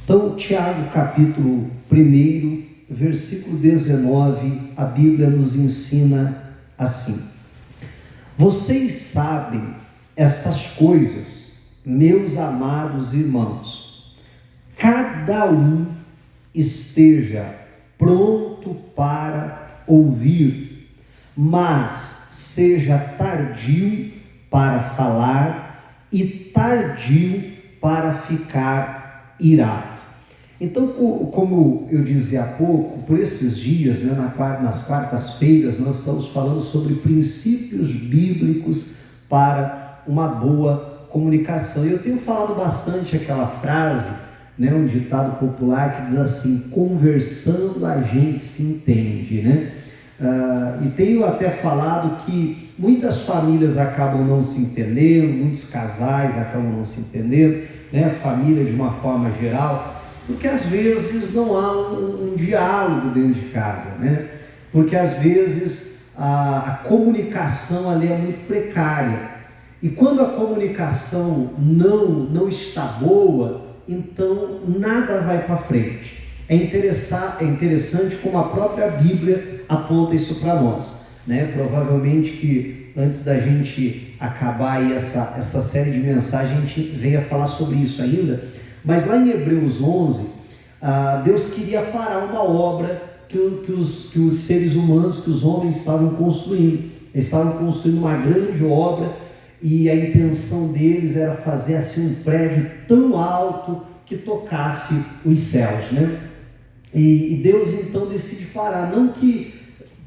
Então, Tiago, capítulo 1, versículo 19, a Bíblia nos ensina assim: vocês sabem estas coisas, meus amados irmãos, cada um esteja pronto para ouvir, mas seja tardio para falar e tardio para ficar irado. Então, como eu dizia há pouco, por esses dias, nas quartas-feiras, nós estamos falando sobre princípios bíblicos para uma boa comunicação. Eu tenho falado bastante aquela frase, um ditado popular que diz assim: conversando a gente se entende, e tenho até falado que muitas famílias acabam não se entendendo, muitos casais acabam não se entendendo, família de uma forma geral, porque às vezes não há um diálogo dentro de casa, porque às vezes a comunicação ali é muito precária, e quando a comunicação não está boa, então nada vai para frente. É interessante como a própria Bíblia aponta isso para nós, provavelmente que antes da gente acabar aí essa série de mensagens, a gente venha falar sobre isso ainda. Mas lá em Hebreus 11, Deus queria parar uma obra que os seres humanos, que os homens estavam construindo. Eles estavam construindo uma grande obra, e a intenção deles era fazer assim um prédio tão alto que tocasse os céus, E Deus então decide parar, não que,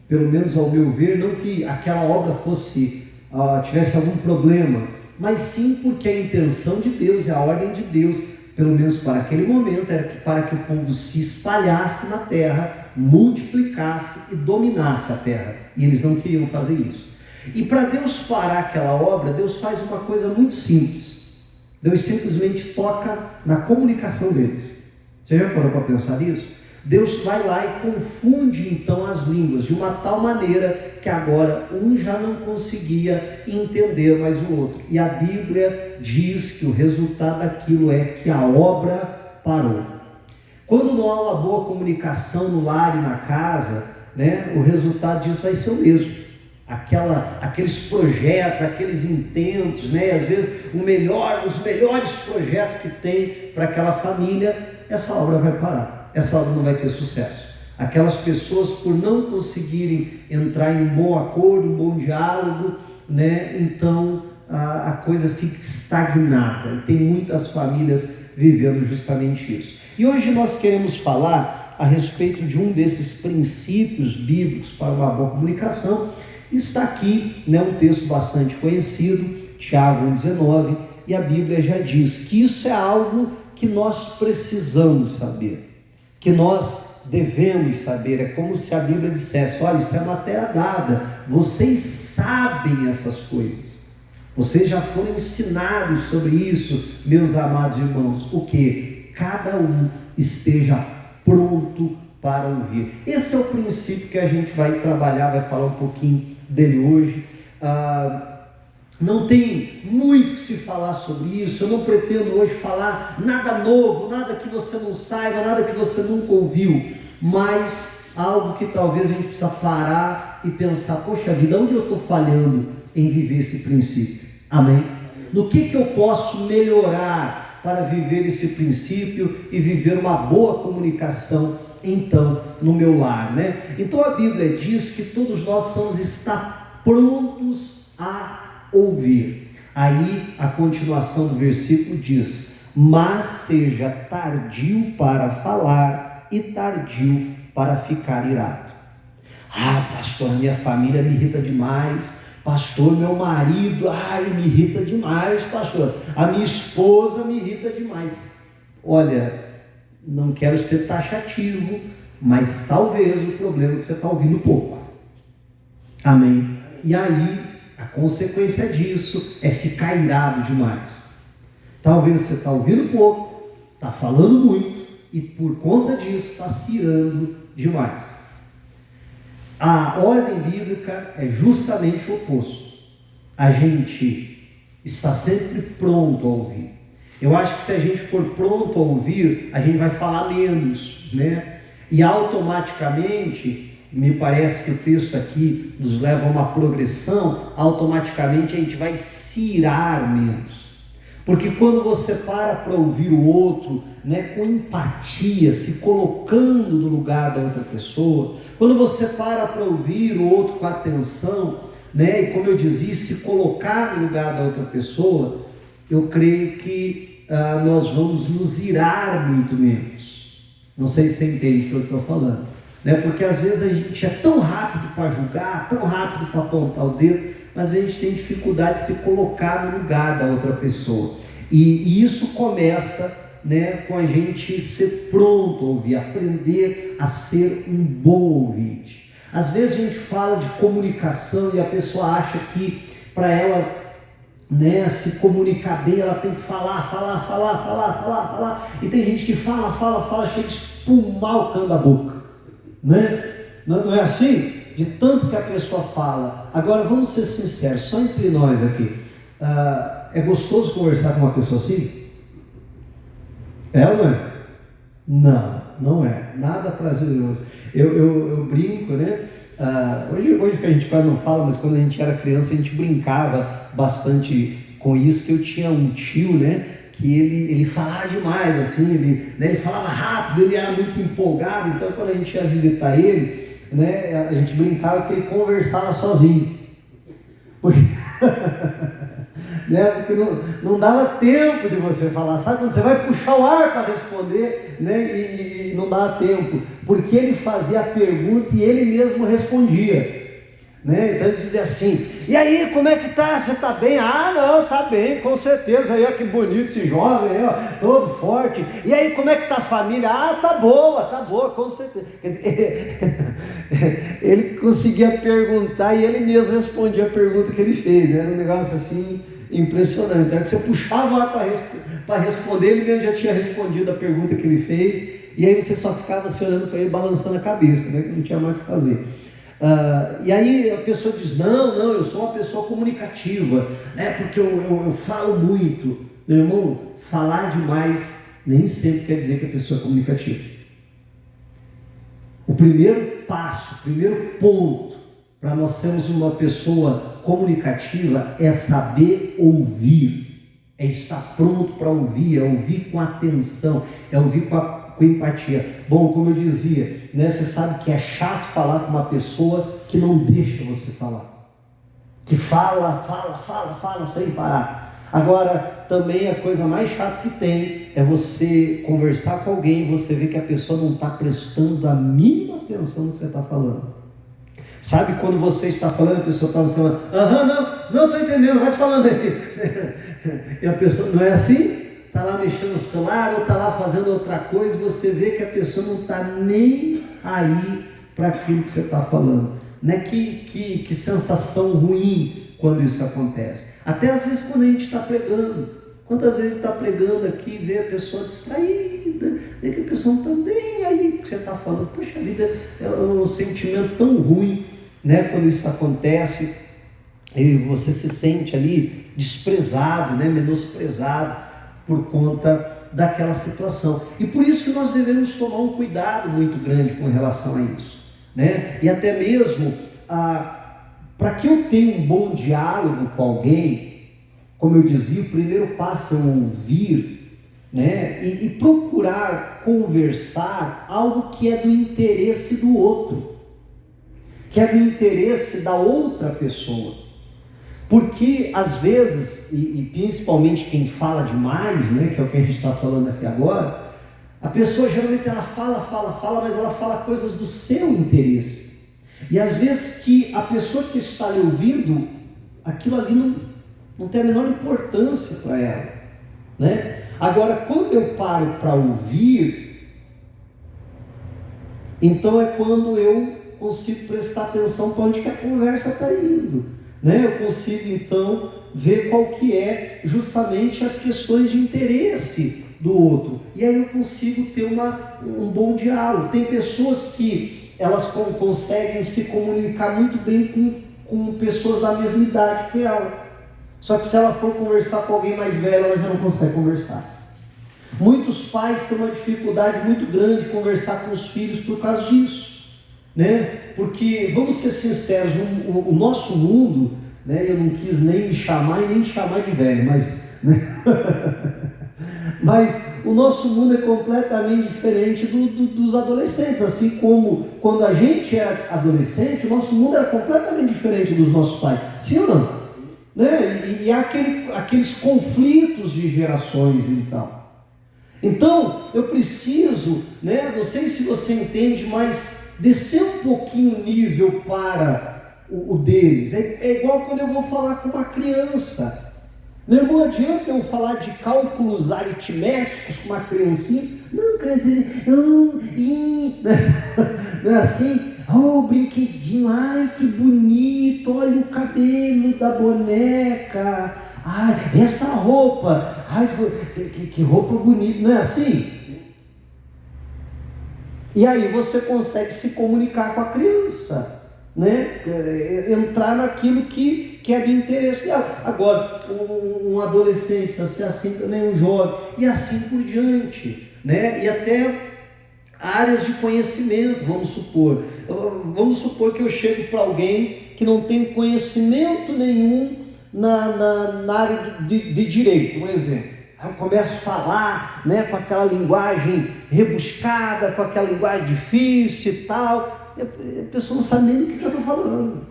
pelo menos ao meu ver, não que aquela obra tivesse algum problema, mas sim porque a intenção de Deus e a ordem de Deus, pelo menos para aquele momento, era para que o povo se espalhasse na terra, multiplicasse e dominasse a terra, e eles não queriam fazer isso. E para Deus parar aquela obra, Deus faz uma coisa muito simples. Deus simplesmente toca na comunicação deles. Você já parou para pensar nisso? Deus vai lá e confunde então as línguas de uma tal maneira que agora um já não conseguia entender mais o outro. E a Bíblia diz que o resultado daquilo é que a obra parou. Quando não há uma boa comunicação no lar e na casa, o resultado disso vai ser o mesmo. Aqueles projetos, aqueles intentos, às vezes os melhores projetos que tem para aquela família, essa obra vai parar. Essa obra não vai ter sucesso. Aquelas pessoas, por não conseguirem entrar em um bom acordo, um bom diálogo, então a coisa fica estagnada. E tem muitas famílias vivendo justamente isso. E hoje nós queremos falar a respeito de um desses princípios bíblicos para uma boa comunicação. Está aqui, um texto bastante conhecido, Tiago 1,19, e a Bíblia já diz que isso é algo que nós precisamos saber, que nós devemos saber. É como se a Bíblia dissesse: olha, isso é matéria dada, vocês sabem essas coisas, vocês já foram ensinados sobre isso, meus amados irmãos, o que? Cada um esteja pronto para ouvir. Esse é o princípio que a gente vai trabalhar, vai falar um pouquinho dele hoje. Não tem muito que se falar sobre isso. Eu não pretendo hoje falar nada novo, nada que você não saiba, nada que você nunca ouviu, mas algo que talvez a gente precisa parar e pensar: poxa vida, onde eu estou falhando em viver esse princípio? Amém? No que eu posso melhorar para viver esse princípio e viver uma boa comunicação então no meu lar, Então a Bíblia diz que todos nós precisamos estar prontos a ouvir. Aí a continuação do versículo diz: mas seja tardio para falar e tardio para ficar irado. Pastor, a minha família me irrita demais. Pastor, meu marido, me irrita demais, pastor. A minha esposa me irrita demais. Olha, não quero ser taxativo, mas talvez o problema é que você está ouvindo pouco. Amém? E aí, a consequência disso é ficar irado demais. Talvez você está ouvindo pouco, está falando muito, e por conta disso está se irando demais. A ordem bíblica é justamente o oposto. A gente está sempre pronto a ouvir. Eu acho que se a gente for pronto a ouvir, a gente vai falar menos, né? E automaticamente, me parece que o texto aqui nos leva a uma progressão, automaticamente a gente vai se irar menos. Porque quando você para ouvir o outro, né, com empatia, se colocando no lugar da outra pessoa, quando você para ouvir o outro com atenção, né, e como eu dizia, se colocar no lugar da outra pessoa, eu creio que nós vamos nos irar muito menos. Não sei se você entende o que eu estou falando, né? Porque às vezes a gente é tão rápido para julgar, tão rápido para apontar o dedo, mas a gente tem dificuldade de se colocar no lugar da outra pessoa. E isso começa, né, com a gente ser pronto a ouvir, aprender a ser um bom ouvinte. Às vezes a gente fala de comunicação e a pessoa acha que para ela, né, se comunicar bem, ela tem que falar. E tem gente que fala, chega a espumar o cano da boca, né? Não é assim? De tanto que a pessoa fala. Agora vamos ser sinceros, só entre nós aqui. É gostoso conversar com uma pessoa assim? É ou não é? Não é. Nada prazeroso. Eu brinco, né? Hoje que a gente quase não fala, mas quando a gente era criança a gente brincava bastante com isso, que eu tinha um tio, né? Que ele falava demais, assim, ele falava rápido, ele era muito empolgado, então quando a gente ia visitar ele, né, a gente brincava que ele conversava sozinho, porque, né, porque não dava tempo de você falar, sabe quando você vai puxar o ar para responder, né, e não dava tempo, porque ele fazia a pergunta e ele mesmo respondia, né? Então ele dizia assim: e aí, como é que tá? Você tá bem? Ah, não, tá bem, com certeza. Aí, ó, que bonito esse jovem aí, ó, todo forte. E aí, como é que tá a família? Ah, tá boa, com certeza. Ele conseguia perguntar e ele mesmo respondia a pergunta que ele fez, né? Era um negócio assim impressionante. Então, que você puxava lá para responder, ele mesmo já tinha respondido a pergunta que ele fez, e aí você só ficava se olhando para ele, balançando a cabeça, né? Que não tinha mais o que fazer. E aí a pessoa diz: não, eu sou uma pessoa comunicativa, né, porque eu falo muito. Meu irmão, falar demais nem sempre quer dizer que a pessoa é comunicativa. O primeiro passo, o primeiro ponto para nós sermos uma pessoa comunicativa é saber ouvir, é estar pronto para ouvir, é ouvir com atenção, é ouvir com empatia. Bom, como eu dizia, né, você sabe que é chato falar com uma pessoa que não deixa você falar, que fala sem parar. Agora, também a coisa mais chata que tem é você conversar com alguém e você vê que a pessoa não está prestando a mínima atenção no que você está falando. Sabe quando você está falando, a pessoa está falando: não estou entendendo, vai falando aí. E a pessoa, não é assim? Está lá mexendo no celular ou está lá fazendo outra coisa, e você vê que a pessoa não está nem aí para aquilo que você está falando, né? Que sensação ruim quando isso acontece. Até às vezes quando a gente está pregando, quantas vezes a gente está pregando aqui e vê a pessoa distraída, vê que a pessoa não está nem aí porque você está falando. Poxa vida, é um sentimento tão ruim, né? Quando isso acontece e você se sente ali desprezado, né? Menosprezado por conta daquela situação. E por isso que nós devemos tomar um cuidado muito grande com relação a isso, né? E até mesmo para que eu tenha um bom diálogo com alguém, como eu dizia, o primeiro passo é ouvir, né? E procurar conversar algo que é do interesse do outro, que é do interesse da outra pessoa. Porque às vezes, e principalmente quem fala demais, né, que é o que a gente está falando aqui agora, a pessoa geralmente ela fala, mas ela fala coisas do seu interesse. E às vezes que a pessoa que está lhe ouvindo, aquilo ali não tem a menor importância para ela, né? Agora, quando eu paro para ouvir, então é quando eu consigo prestar atenção para onde que a conversa está indo, né? Eu consigo então ver qual que é justamente as questões de interesse do outro, e aí eu consigo ter um bom diálogo. Tem pessoas que elas conseguem se comunicar muito bem com pessoas da mesma idade que ela, só que se ela for conversar com alguém mais velho, ela já não consegue conversar. Muitos pais têm uma dificuldade muito grande de conversar com os filhos por causa disso, né? Porque, vamos ser sinceros, o nosso mundo, né? Eu não quis nem me chamar e nem te chamar de velho, mas, né? Mas o nosso mundo é completamente diferente dos adolescentes, assim como quando a gente era adolescente, o nosso mundo era completamente diferente dos nossos pais, sim ou não? Né? E há aqueles conflitos de gerações, então eu preciso, né? Não sei se você entende, mas descer um pouquinho o nível para o deles. É igual quando eu vou falar com uma criança. Não adianta eu falar de cálculos aritméticos com uma criancinha. Não, criancinha, não é assim. Oh, brinquedinho, ai que bonito, olha o cabelo da boneca. Ai, essa roupa, ai, que roupa bonita, não é assim? E aí você consegue se comunicar com a criança, né? Entrar naquilo que é de interesse dela. Agora, um adolescente, assim também um jovem, e assim por diante, né? E até áreas de conhecimento, vamos supor que eu chego para alguém que não tem conhecimento nenhum na área de direito, um exemplo. Aí eu começo a falar, né, com aquela linguagem rebuscada, com aquela linguagem difícil e tal, e a pessoa não sabe nem do que eu estou falando.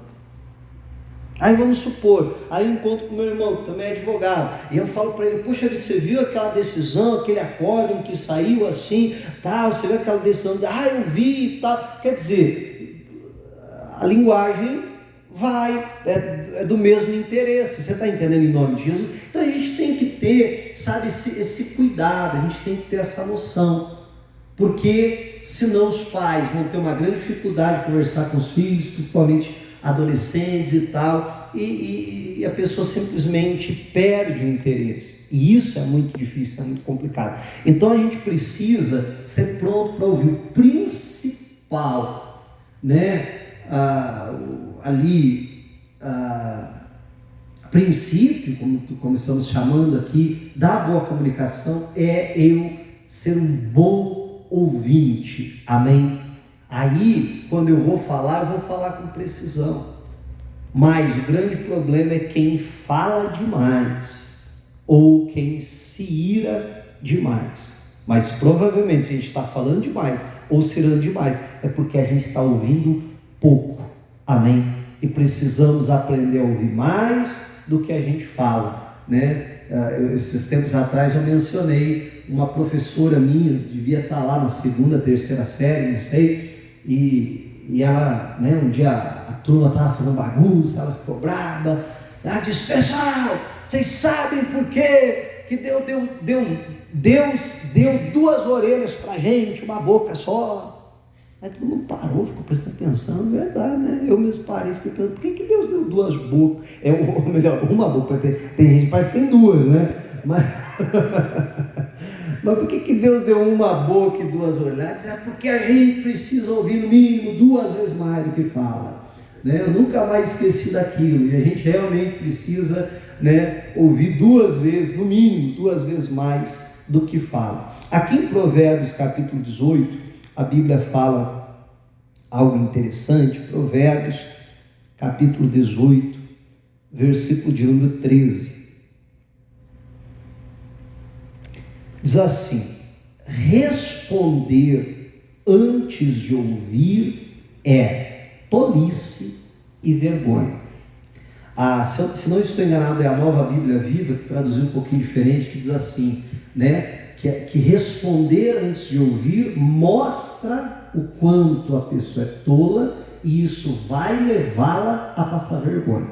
Aí vamos supor, aí eu encontro com meu irmão, que também é advogado, e eu falo para ele, poxa, você viu aquela decisão, aquele acórdão que saiu assim, tal, você viu aquela decisão, eu vi e tal, quer dizer, a linguagem é do mesmo interesse, você está entendendo, em nome de Jesus? Então a gente tem que ter, sabe, esse cuidado, a gente tem que ter essa noção, porque senão os pais vão ter uma grande dificuldade de conversar com os filhos, principalmente adolescentes e tal, e a pessoa simplesmente perde o interesse, e isso é muito difícil, é muito complicado. Então a gente precisa ser pronto para ouvir o principal, né? Princípio, como estamos chamando aqui, da boa comunicação, é eu ser um bom ouvinte, amém? Aí, quando eu vou falar com precisão, mas o grande problema é quem fala demais, ou quem se ira demais. Mas provavelmente, se a gente está falando demais, ou se irando demais, é porque a gente está ouvindo pouco, amém? E precisamos aprender a ouvir mais do que a gente fala, né? Esses tempos atrás eu mencionei uma professora minha, devia estar lá na segunda, terceira série, não sei, e ela, né, um dia a turma estava fazendo bagunça, ela ficou brava, ela disse, pessoal, vocês sabem por quê que Deus deu duas orelhas para a gente, uma boca só? Aí todo mundo parou, ficou prestando atenção, é verdade, né? Eu mesmo parei, fiquei pensando, por que Deus deu duas bocas? Ou melhor, uma boca, tem gente que parece que tem duas, né? Mas por que Deus deu uma boca e duas orelhas? É porque a gente precisa ouvir no mínimo duas vezes mais do que fala, né? Eu nunca mais esqueci daquilo, e a gente realmente precisa, né, ouvir duas vezes, no mínimo duas vezes mais do que fala. Aqui em Provérbios capítulo 18, a Bíblia fala algo interessante. Provérbios capítulo 18, versículo de número 13. Diz assim: responder antes de ouvir é tolice e vergonha. Se não estou enganado, é a Nova Bíblia Viva, que traduziu um pouquinho diferente, que diz assim, né? Que responder antes de ouvir mostra o quanto a pessoa é tola, e isso vai levá-la a passar vergonha.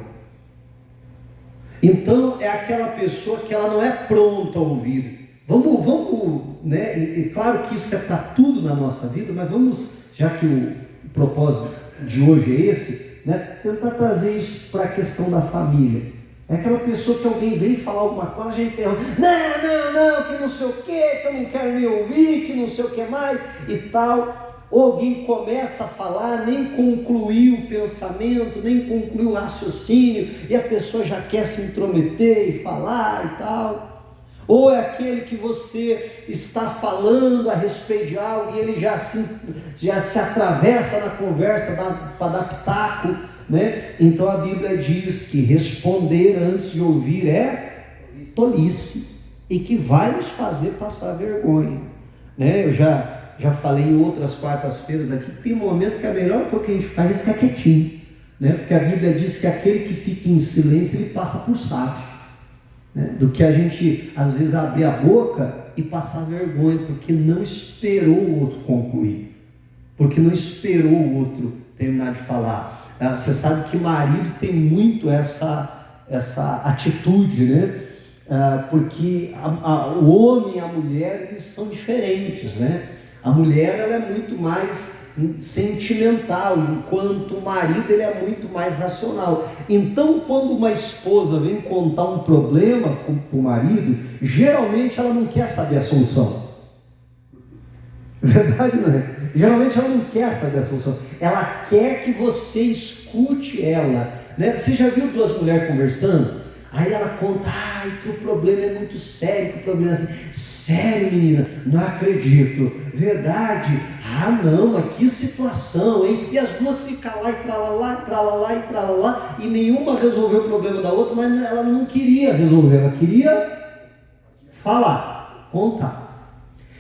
Então é aquela pessoa que ela não é pronta a ouvir. Vamos, né? E claro que isso é para tudo na nossa vida, mas vamos, já que o propósito de hoje é esse, né? Tentar trazer isso para a questão da família. É aquela pessoa que alguém vem falar alguma coisa, a gente interrompe, não, que não sei o que, que eu não quero nem ouvir, que não sei o que mais e tal. Ou alguém começa a falar, nem concluiu o pensamento, nem concluiu o raciocínio, e a pessoa já quer se intrometer e falar e tal. Ou é aquele que você está falando a respeito de algo e ele já se atravessa na conversa para dar pitaco, né? Então a Bíblia diz que responder antes de ouvir é tolice e que vai nos fazer passar vergonha, né? Eu já falei em outras quartas-feiras aqui que tem um momento que a melhor coisa que a gente faz é ficar quietinho, né? Porque a Bíblia diz que aquele que fica em silêncio ele passa por sábio, né? Do que a gente às vezes abrir a boca e passar vergonha porque não esperou o outro concluir, porque não esperou o outro terminar de falar. Você sabe que marido tem muito essa atitude, né? Porque o homem e a mulher, eles são diferentes, né? A mulher, ela é muito mais sentimental, enquanto o marido, ele é muito mais racional. Então, quando uma esposa vem contar um problema para o marido, geralmente ela não quer saber a solução. Verdade, não é? Geralmente ela não quer saber a solução, ela quer que você escute ela, né? Você já viu duas mulheres conversando? Aí ela conta, que o problema é muito sério, que o problema é assim. Sério, menina? Não acredito. Verdade? Não, mas que situação, hein? E as duas ficam lá e tralalá, e nenhuma resolveu o problema da outra, mas ela não queria resolver, ela queria falar, contar.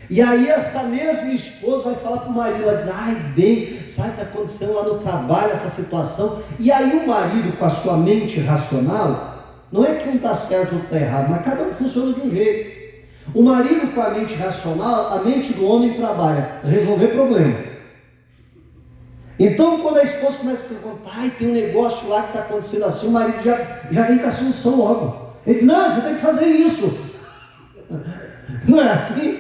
E aí essa mesma esposa vai falar para o marido, ela diz, sabe, está acontecendo lá no trabalho essa situação. E aí o marido, com a sua mente racional, não é que um está certo ou outro está errado, mas cada um funciona de um jeito. O marido com a mente racional, a mente do homem trabalha, resolver problema. Então quando a esposa começa a contar, tem um negócio lá que está acontecendo assim, o marido já vem com a solução logo. Ele diz, não, você tem que fazer isso. Não é assim?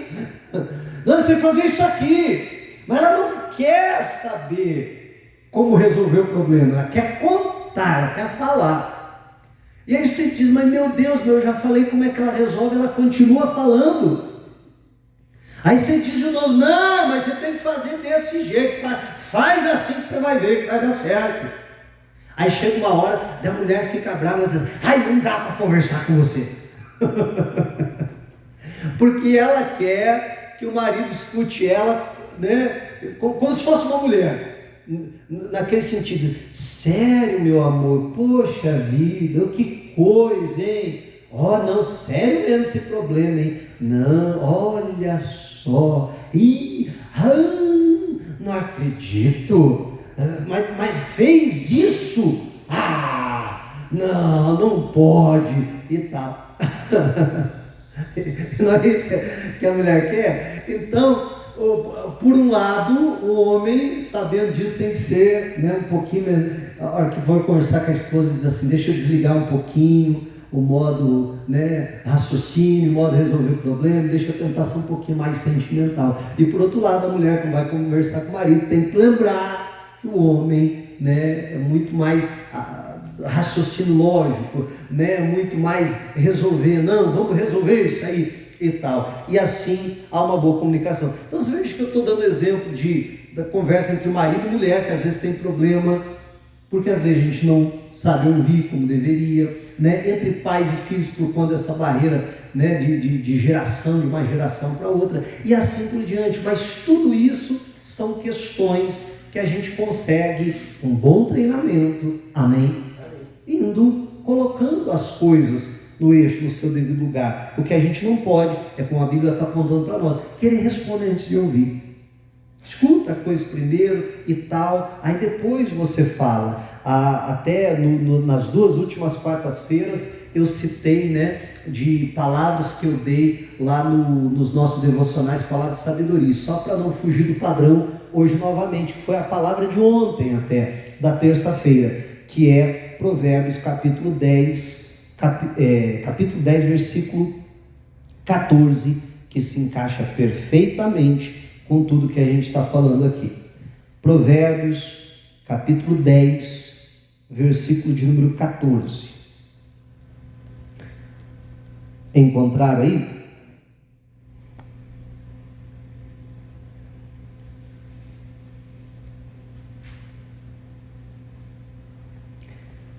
Não, você tem que fazer isso aqui. Mas ela não quer saber como resolver o problema, ela quer contar, ela quer falar. E aí você diz, mas meu Deus, eu já falei como é que ela resolve, ela continua falando. Aí você diz de novo, não, mas você tem que fazer desse jeito, faz assim que você vai ver que vai dar certo. Aí chega uma hora, a mulher fica brava, ela diz, não dá para conversar com você. Porque ela quer que o marido escute ela, né, como se fosse uma mulher. Naquele sentido, sério, meu amor, poxa vida, que coisa, hein? Não, sério mesmo esse problema, hein? Não, olha só, não acredito, mas fez isso? Não pode, e tal. Não é isso que a mulher quer? Então, por um lado, o homem, sabendo disso, tem que ser, né, um pouquinho, a hora que for conversar com a esposa, diz assim, deixa eu desligar um pouquinho o modo, né, raciocínio, o modo resolver o problema, deixa eu tentar ser um pouquinho mais sentimental. E por outro lado, a mulher que vai conversar com o marido tem que lembrar que o homem, né, é muito mais raciocínio lógico, né, muito mais resolver, não, vamos resolver isso aí e tal, e assim há uma boa comunicação. Então você veja que eu estou dando exemplo da conversa entre marido e mulher, que às vezes tem problema, porque às vezes a gente não sabe ouvir como deveria, né, entre pais e filhos, por conta dessa barreira, né, de geração, de uma geração para outra, e assim por diante. Mas tudo isso são questões que a gente consegue, com um bom treinamento, amém? Colocando as coisas no eixo, no seu devido lugar. O que a gente não pode, é como a Bíblia está apontando para nós, querer responder antes de ouvir. Escuta a coisa primeiro e tal, aí depois você fala. Até nas duas últimas quartas-feiras eu citei, né, de palavras que eu dei lá nos nossos devocionais, palavras de sabedoria, só para não fugir do padrão hoje novamente, que foi a palavra de ontem até, da terça-feira, que é Provérbios capítulo 10, versículo 14, que se encaixa perfeitamente com tudo que a gente está falando aqui. Provérbios capítulo 10, versículo de número 14. Encontraram aí?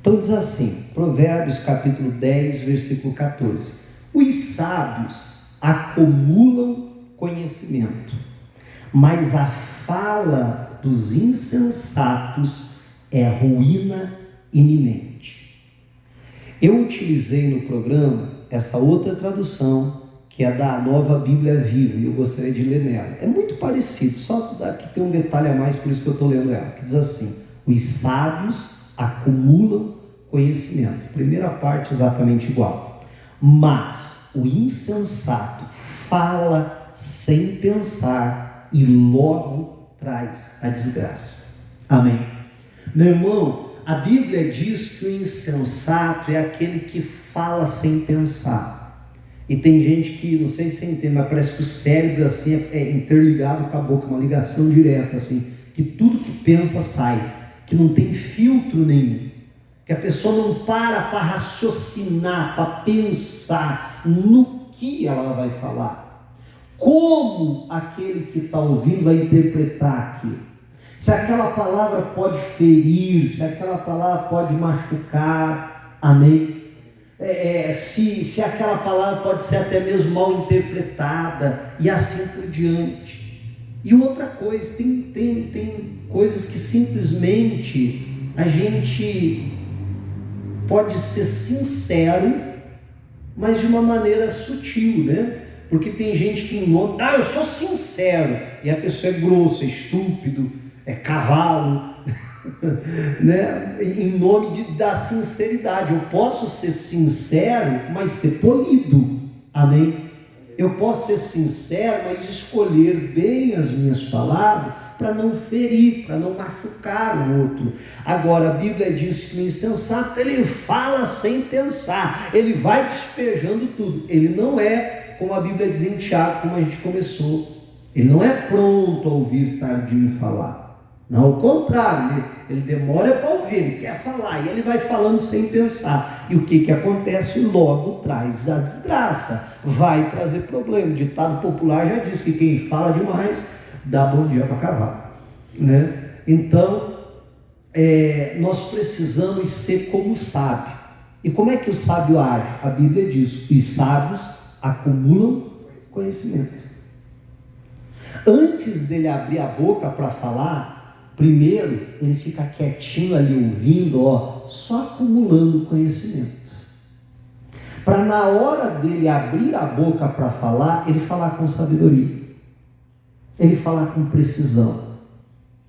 Então diz assim, Provérbios capítulo 10, versículo 14: Os sábios acumulam conhecimento, mas a fala dos insensatos é ruína iminente. Eu utilizei no programa essa outra tradução, que é da Nova Bíblia Viva, e eu gostaria de ler nela. É muito parecido, só que tem um detalhe a mais, por isso que eu estou lendo ela, que diz assim: os sábios acumulam conhecimento. Primeira parte exatamente igual. Mas o insensato fala sem pensar e logo traz a desgraça. Amém. Meu irmão, a Bíblia diz que o insensato é aquele que fala sem pensar. E tem gente que, não sei se você entende, mas parece que o cérebro assim é interligado com a boca, uma ligação direta assim, que tudo que pensa sai, que não tem filtro nenhum, que a pessoa não para raciocinar, para pensar no que ela vai falar, como aquele que está ouvindo vai interpretar aquilo, se aquela palavra pode ferir, se aquela palavra pode machucar, amém? Se aquela palavra pode ser até mesmo mal interpretada, e assim por diante. E outra coisa, tem coisas que simplesmente a gente pode ser sincero, mas de uma maneira sutil, né? Porque tem gente que em nome, eu sou sincero, e a pessoa é grosso, é estúpido, é cavalo, né? Em nome da sinceridade. Eu posso ser sincero, mas ser polido, amém? Eu posso ser sincero, mas escolher bem as minhas palavras para não ferir, para não machucar o outro. Agora a Bíblia diz que o insensato ele fala sem pensar, ele vai despejando tudo. Ele não é, como a Bíblia diz em Tiago, como a gente começou, ele não é pronto a ouvir, tardio em falar. Não, ao contrário, ele demora para ouvir, ele quer falar, e ele vai falando sem pensar. E o que acontece? Logo traz a desgraça, vai trazer problema. O ditado popular já diz que quem fala demais dá bom dia para cavalo, né? Então, nós precisamos ser como o sábio. E como é que o sábio age? A Bíblia diz: os sábios acumulam conhecimento. Antes dele abrir a boca para falar, primeiro, ele fica quietinho ali ouvindo, só acumulando conhecimento. Para na hora dele abrir a boca para falar, ele falar com sabedoria, ele falar com precisão,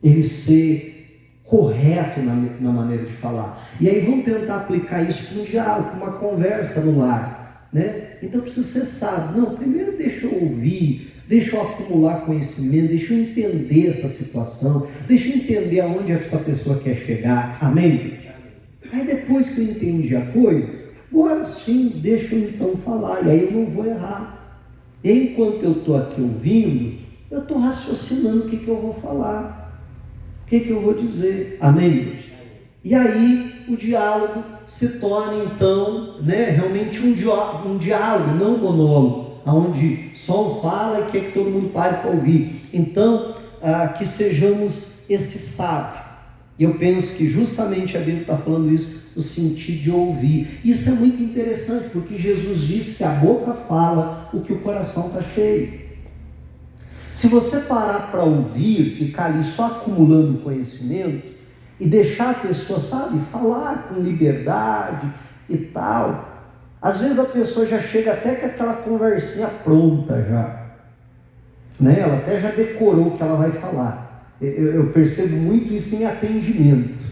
ele ser correto na maneira de falar. E aí vamos tentar aplicar isso para um diálogo, para uma conversa no lar, né? Então precisa ser sábio. Não, primeiro deixa eu ouvir, deixa eu acumular conhecimento, deixa eu entender essa situação, deixa eu entender aonde essa pessoa quer chegar, amém? Aí depois que eu entendi a coisa, agora sim, deixa eu então falar, e aí eu não vou errar. E enquanto eu estou aqui ouvindo, eu estou raciocinando o que eu vou falar, o que eu vou dizer, amém? E aí o diálogo se torna então, né, realmente um diálogo, não um monólogo, onde só um fala e quer que todo mundo pare para ouvir. Então, que sejamos esse sábio. E eu penso que justamente a Bíblia está falando isso no sentido de ouvir. Isso é muito interessante, porque Jesus disse que a boca fala o que o coração está cheio. Se você parar para ouvir, ficar ali só acumulando conhecimento e deixar a pessoa, falar com liberdade e tal, às vezes a pessoa já chega até com aquela conversinha pronta já, né? Ela até já decorou o que ela vai falar. Eu percebo muito isso em atendimento.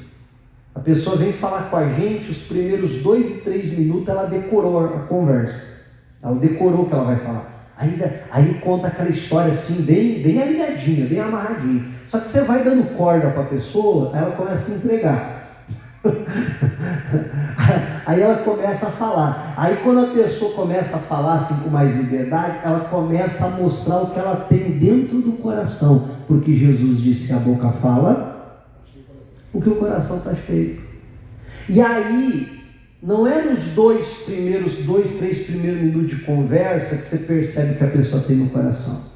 A pessoa vem falar com a gente, os primeiros 2 e 3 minutos ela decorou a conversa, ela decorou o que ela vai falar. Aí conta aquela história assim, bem alinhadinha, bem amarradinha. Só que você vai dando corda para a pessoa, aí ela começa a se entregar. Aí ela começa a falar. Aí quando a pessoa começa a falar assim com mais liberdade, ela começa a mostrar o que ela tem dentro do coração, porque Jesus disse que a boca fala o que o coração está cheio. E aí não é nos 2, 3 primeiros minutos de conversa que você percebe que a pessoa tem no coração.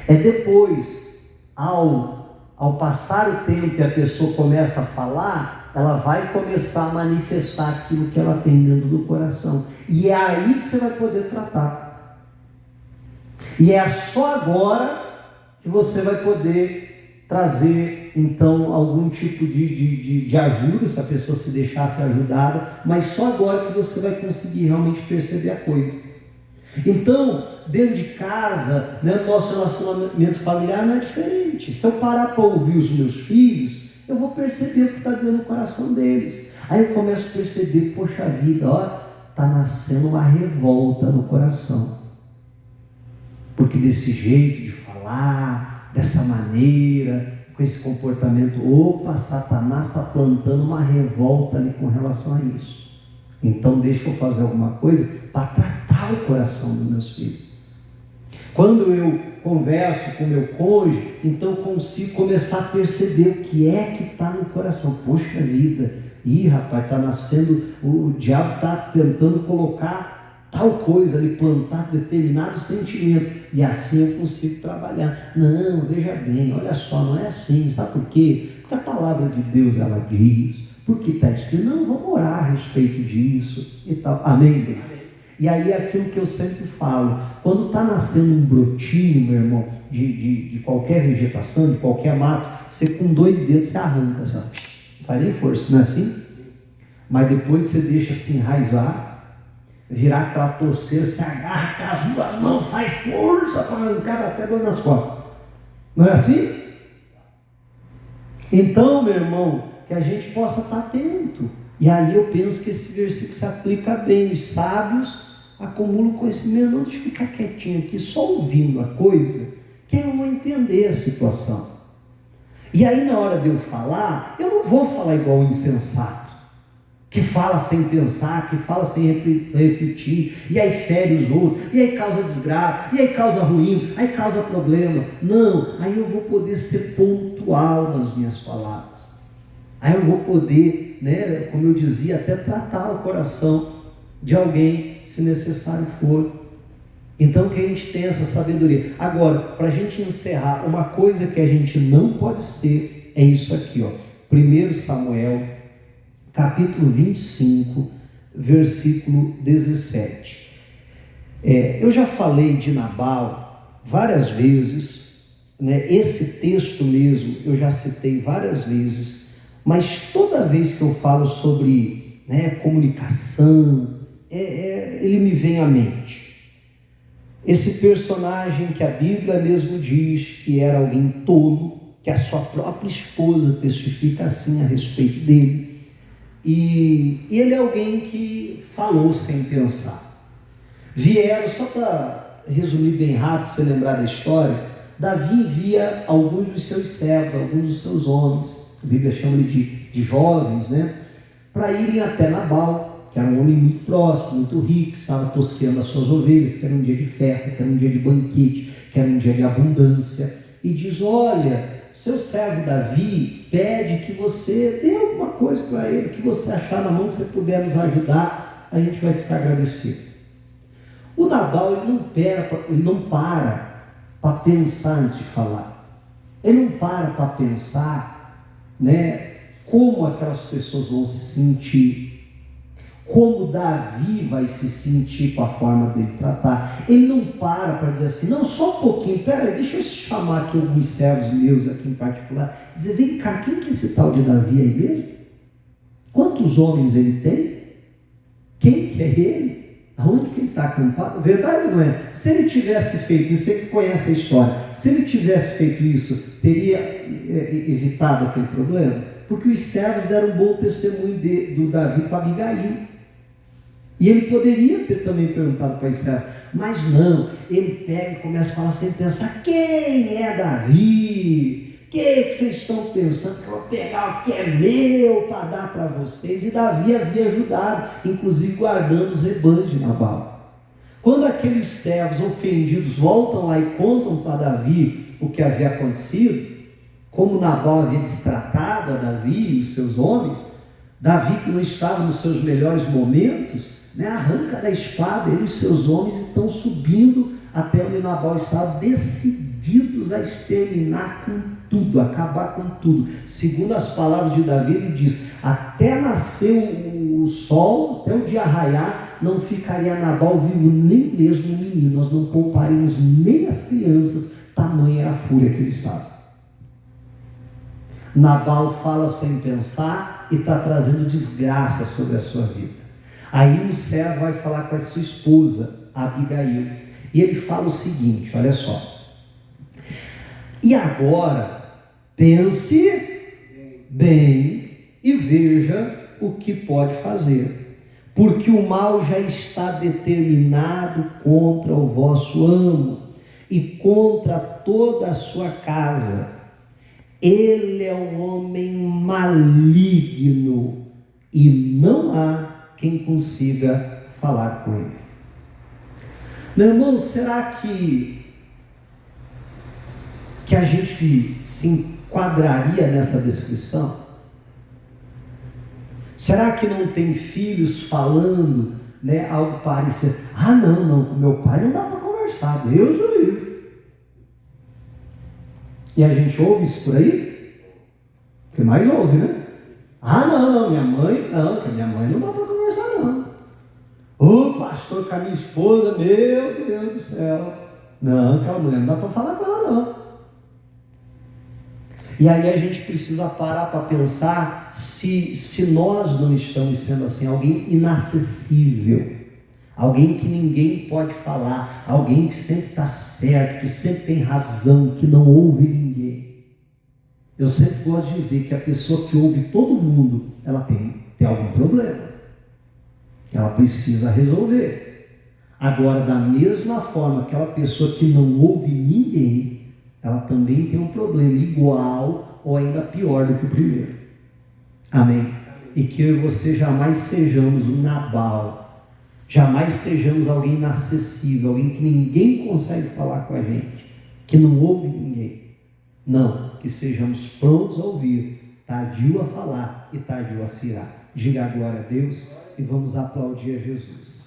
É depois, ao passar o tempo e a pessoa começa a falar, ela vai começar a manifestar aquilo que ela tem dentro do coração. E é aí que você vai poder tratar. E é só agora que você vai poder trazer, então, algum tipo de ajuda, se a pessoa se deixar ser ajudada, mas só agora que você vai conseguir realmente perceber a coisa. Então, dentro de casa, né, nosso relacionamento familiar não é diferente. Se eu parar para ouvir os meus filhos, eu vou perceber o que está dentro do coração deles. Aí eu começo a perceber, poxa vida, ó, está nascendo uma revolta no coração. Porque desse jeito de falar, dessa maneira, com esse comportamento, opa, Satanás está plantando uma revolta ali com relação a isso. Então deixa eu fazer alguma coisa para tratar o coração dos meus filhos. Quando eu converso com o meu cônjuge, então consigo começar a perceber o que é que está no coração. Poxa vida, rapaz, está nascendo, o diabo está tentando colocar tal coisa ali, plantar determinado sentimento, e assim eu consigo trabalhar. Não, veja bem, olha só, não é assim, sabe por quê? Porque a palavra de Deus, ela diz, porque está escrito, não, vamos orar a respeito disso e tal, amém? E aí é aquilo que eu sempre falo, quando está nascendo um brotinho, meu irmão, de qualquer vegetação, de qualquer mato, você com 2 dedos você arranca, assim, não faz nem força, não é assim? Mas depois que você deixa se enraizar, virar aquela torceira, você agarra com as 2 mãos, faz força para arrancar até dor nas costas, não é assim? Então, meu irmão, que a gente possa estar atento. E aí eu penso que esse versículo se aplica bem. Os sábios acumulam conhecimento, não de ficar quietinho aqui, só ouvindo a coisa, que eu vou entender a situação. E aí na hora de eu falar, eu não vou falar igual o insensato, que fala sem pensar, que fala sem refletir, e aí fere os outros, e aí causa desgraça, e aí causa ruim, aí causa problema. Não, aí eu vou poder ser pontual nas minhas palavras. Aí eu vou poder, né, como eu dizia, até tratar o coração de alguém, se necessário for. Então que a gente tenha essa sabedoria. Agora, para a gente encerrar, uma coisa que a gente não pode ser, é isso aqui, ó. 1 Samuel, capítulo 25, versículo 17. Eu já falei de Nabal várias vezes, né? Esse texto mesmo eu já citei várias vezes, mas toda vez que eu falo sobre, né, comunicação, ele me vem à mente. Esse personagem que a Bíblia mesmo diz que era alguém tolo, que a sua própria esposa testifica assim a respeito dele, e ele é alguém que falou sem pensar. Vieram, só para resumir bem rápido, você lembrar da história, Davi envia alguns dos seus servos, alguns dos seus homens, a Bíblia chama ele de jovens, né, para irem até Nabal, que era um homem muito próximo, muito rico, que estava tosqueando as suas ovelhas, que era um dia de festa, que era um dia de banquete, que era um dia de abundância, e diz, olha, seu servo Davi pede que você dê alguma coisa para ele, que você achar na mão, que você puder nos ajudar, a gente vai ficar agradecido. O Nabal, ele não para pensar antes de falar, ele não para pensar, né, como aquelas pessoas vão se sentir, como Davi vai se sentir com a forma dele tratar. Ele não para dizer assim, não, só um pouquinho, peraí, deixa eu chamar aqui alguns servos meus aqui em particular, dizer, vem cá, quem que é esse tal de Davi aí mesmo? Quantos homens ele tem? Quem que é ele? Aonde que ele está acampado? Verdade ou não é? Se ele tivesse feito isso, você que conhece a história, se ele tivesse feito isso, teria evitado aquele problema? Porque os servos deram um bom testemunho do Davi para Abigail. E ele poderia ter também perguntado para os servos, mas não, ele pega e começa a falar sem pensar, quem é Davi? O que vocês estão pensando? Que eu vou pegar o que é meu para dar para vocês. E Davi havia ajudado, inclusive guardando os rebanhos de Nabal. Quando aqueles servos ofendidos voltam lá e contam para Davi o que havia acontecido, como Nabal havia destratado a Davi e os seus homens, Davi, que não estava nos seus melhores momentos, né, arranca da espada, ele e os seus homens estão subindo até onde Nabal estava, decidido decididos a exterminar com tudo, acabar com tudo. Segundo as palavras de Davi, ele diz: até nascer o sol, até o dia raiar, não ficaria Nabal vivo, nem mesmo o menino. Nós não pouparíamos nem as crianças, tamanha era a fúria que ele estava. Nabal fala sem pensar e está trazendo desgraça sobre a sua vida. Aí um servo vai falar com a sua esposa, Abigail, e ele fala o seguinte, olha só: e agora pense bem e veja o que pode fazer, porque o mal já está determinado contra o vosso amo e contra toda a sua casa. Ele é um homem maligno e não há quem consiga falar com ele. Meu irmão, será que a gente se enquadraria nessa descrição? Será que não tem filhos falando, algo parecido? Não, com meu pai não dá para conversar, Deus o livre. E a gente ouve isso por aí? O que mais ouve, né? Não, minha mãe, não, que minha mãe não dá para conversar, não. Ô, pastor, com a minha esposa, meu Deus do céu. Não, aquela mulher não dá para falar com ela, não. E aí a gente precisa parar para pensar se nós não estamos sendo assim, alguém inacessível, alguém que ninguém pode falar, alguém que sempre está certo, que sempre tem razão, que não ouve ninguém. Eu sempre gosto de dizer que a pessoa que ouve todo mundo, ela tem algum problema, que ela precisa resolver. Agora, da mesma forma, aquela pessoa que não ouve ninguém, ela também tem um problema igual ou ainda pior do que o primeiro. Amém? E que eu e você jamais sejamos um Nabal, jamais sejamos alguém inacessível, alguém que ninguém consegue falar com a gente, que não ouve ninguém. Não, que sejamos prontos a ouvir, tardio a falar e tardio a se irar. Diga a glória a Deus e vamos aplaudir a Jesus.